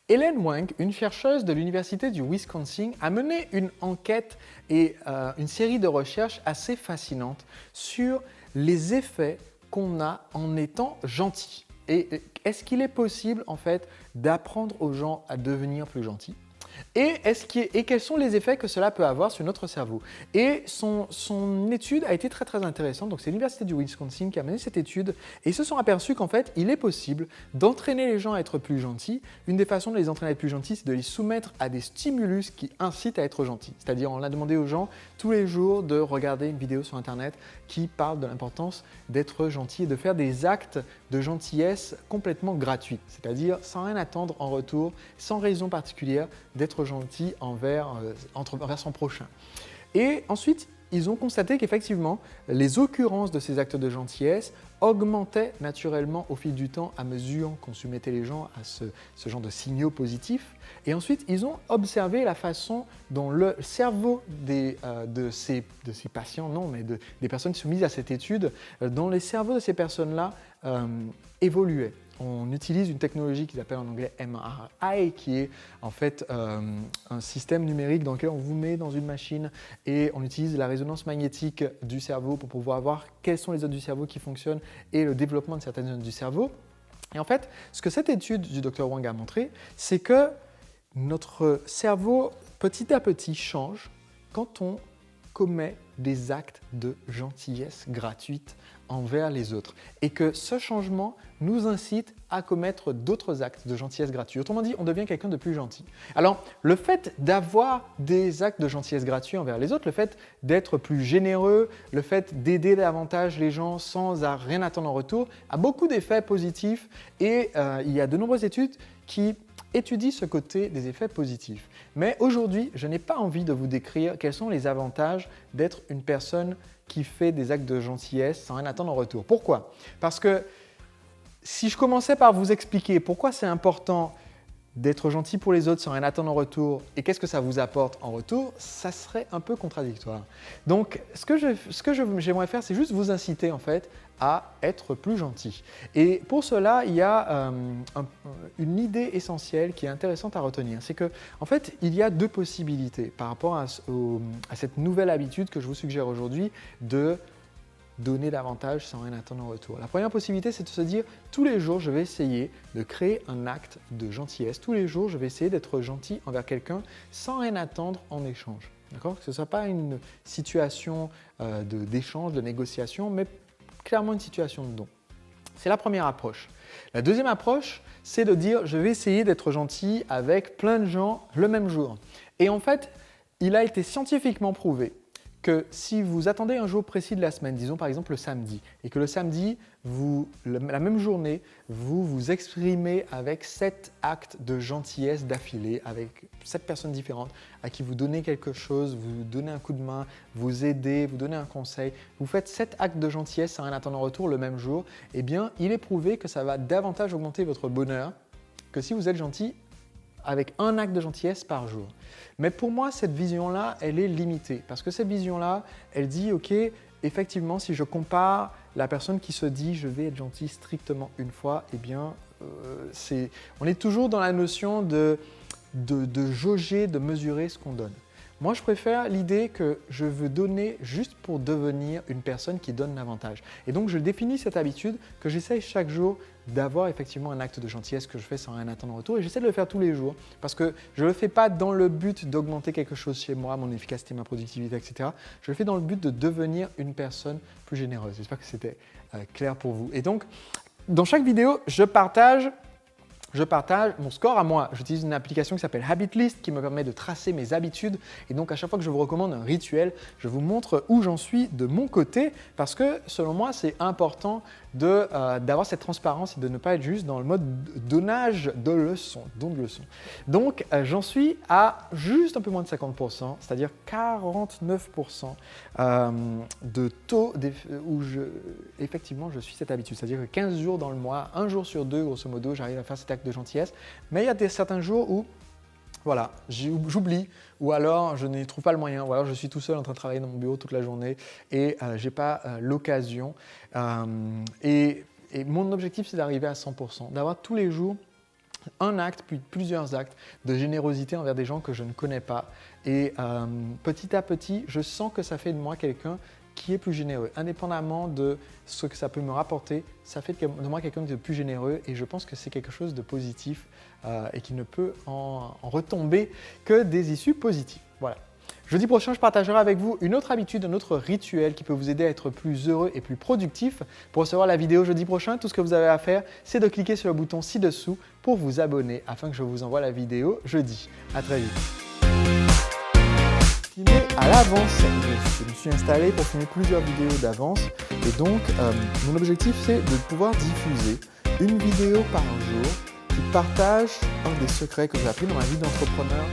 Ellen Wang, une chercheuse de l'Université du Wisconsin, a mené une enquête et une série de recherches assez fascinantes sur les effets qu'on a en étant gentil. Et est-ce qu'il est possible en fait d'apprendre aux gens à devenir plus gentils? Et quels sont les effets que cela peut avoir sur notre cerveau? Et son étude a été très très intéressante. Donc c'est l'Université du Wisconsin qui a mené cette étude et ils se sont aperçus qu'en fait, il est possible d'entraîner les gens à être plus gentils. Une des façons de les entraîner à être plus gentils, c'est de les soumettre à des stimulus qui incitent à être gentils. C'est-à-dire, on a demandé aux gens tous les jours de regarder une vidéo sur Internet qui parle de l'importance d'être gentil et de faire des actes de gentillesse complètement gratuits. C'est-à-dire sans rien attendre en retour, sans raison particulière, d'être gentil envers son prochain. Et ensuite, ils ont constaté qu'effectivement, les occurrences de ces actes de gentillesse augmentaient naturellement au fil du temps à mesure qu'on soumettait les gens à ce genre de signaux positifs. Et ensuite, ils ont observé la façon dont le cerveau de ces patients, non, mais des personnes soumises à cette étude, dont les cerveaux de ces personnes-là évoluaient. On utilise une technologie qui s'appelle en anglais MRI, qui est en fait un système numérique dans lequel on vous met dans une machine et on utilise la résonance magnétique du cerveau pour pouvoir voir quelles sont les zones du cerveau qui fonctionnent et le développement de certaines zones du cerveau. Et en fait, ce que cette étude du Dr Wang a montré, c'est que notre cerveau, petit à petit, change quand on commet des actes de gentillesse gratuite envers les autres et que ce changement nous incite à commettre d'autres actes de gentillesse gratuits. Autrement dit, on devient quelqu'un de plus gentil. Alors, le fait d'avoir des actes de gentillesse gratuits envers les autres, le fait d'être plus généreux, le fait d'aider davantage les gens sans rien attendre en retour, a beaucoup d'effets positifs et il y a de nombreuses études qui étudie ce côté des effets positifs. Mais aujourd'hui, je n'ai pas envie de vous décrire quels sont les avantages d'être une personne qui fait des actes de gentillesse sans rien attendre en retour. Pourquoi? Parce que si je commençais par vous expliquer pourquoi c'est important d'être gentil pour les autres sans rien attendre en retour et qu'est-ce que ça vous apporte en retour, ça serait un peu contradictoire. Donc, ce que j'aimerais faire, c'est juste vous inciter en fait à être plus gentil. Et pour cela, il y a une idée essentielle qui est intéressante à retenir. C'est que, en fait, il y a deux possibilités par rapport à cette nouvelle habitude que je vous suggère aujourd'hui de donner davantage sans rien attendre en retour. La première possibilité, c'est de se dire tous les jours, je vais essayer de créer un acte de gentillesse. Tous les jours, je vais essayer d'être gentil envers quelqu'un sans rien attendre en échange. D'accord? Que ce ne soit pas une situation d'échange, de négociation, mais clairement une situation de don. C'est la première approche. La deuxième approche, c'est de dire je vais essayer d'être gentil avec plein de gens le même jour. Et en fait, il a été scientifiquement prouvé que si vous attendez un jour précis de la semaine, disons par exemple le samedi, et que le samedi, la même journée, vous vous exprimez avec 7 actes de gentillesse d'affilée, avec 7 personnes différentes à qui vous donnez quelque chose, vous donnez un coup de main, vous aidez, vous donnez un conseil, vous faites 7 actes de gentillesse sans rien attendre en retour le même jour, eh bien, il est prouvé que ça va davantage augmenter votre bonheur que si vous êtes gentil avec un acte de gentillesse par jour. Mais pour moi, cette vision-là, elle est limitée parce que cette vision-là, elle dit, ok, effectivement, si je compare la personne qui se dit « je vais être gentil strictement une fois », eh bien, on est toujours dans la notion de jauger, de mesurer ce qu'on donne. Moi, je préfère l'idée que je veux donner juste pour devenir une personne qui donne davantage. Et donc, je définis cette habitude que j'essaye chaque jour d'avoir effectivement un acte de gentillesse que je fais sans rien attendre en retour. Et j'essaie de le faire tous les jours parce que je ne le fais pas dans le but d'augmenter quelque chose chez moi, mon efficacité, ma productivité, etc. Je le fais dans le but de devenir une personne plus généreuse. J'espère que c'était clair pour vous. Et donc, dans chaque vidéo, je partage mon score à moi. J'utilise une application qui s'appelle Habitlist qui me permet de tracer mes habitudes. Et donc, à chaque fois que je vous recommande un rituel, je vous montre où j'en suis de mon côté parce que, selon moi, c'est important d'avoir cette transparence et de ne pas être juste dans le mode donnage de leçons, don de leçons. Donc, j'en suis à juste un peu moins de 50%, c'est-à-dire 49% de taux où effectivement, je suis cette habitude. C'est-à-dire que 15 jours dans le mois, un jour sur deux, grosso modo, j'arrive à faire cet acte de gentillesse. Mais il y a certains jours où voilà, j'oublie ou alors je n'y trouve pas le moyen ou alors je suis tout seul en train de travailler dans mon bureau toute la journée et je n'ai pas l'occasion. Et mon objectif, c'est d'arriver à 100%, d'avoir tous les jours un acte, puis plusieurs actes de générosité envers des gens que je ne connais pas. Et petit à petit, je sens que ça fait de moi quelqu'un qui est plus généreux. Indépendamment de ce que ça peut me rapporter, ça fait de moi quelqu'un de plus généreux et je pense que c'est quelque chose de positif et qui ne peut en retomber que des issues positives. Voilà. Jeudi prochain, je partagerai avec vous une autre habitude, un autre rituel qui peut vous aider à être plus heureux et plus productif. Pour recevoir la vidéo jeudi prochain, tout ce que vous avez à faire, c'est de cliquer sur le bouton ci-dessous pour vous abonner afin que je vous envoie la vidéo jeudi. À très vite. Filmer à l'avance, je me suis installé pour filmer plusieurs vidéos d'avance et donc mon objectif c'est de pouvoir diffuser une vidéo par jour qui partage un des secrets que j'ai appris dans ma vie d'entrepreneur.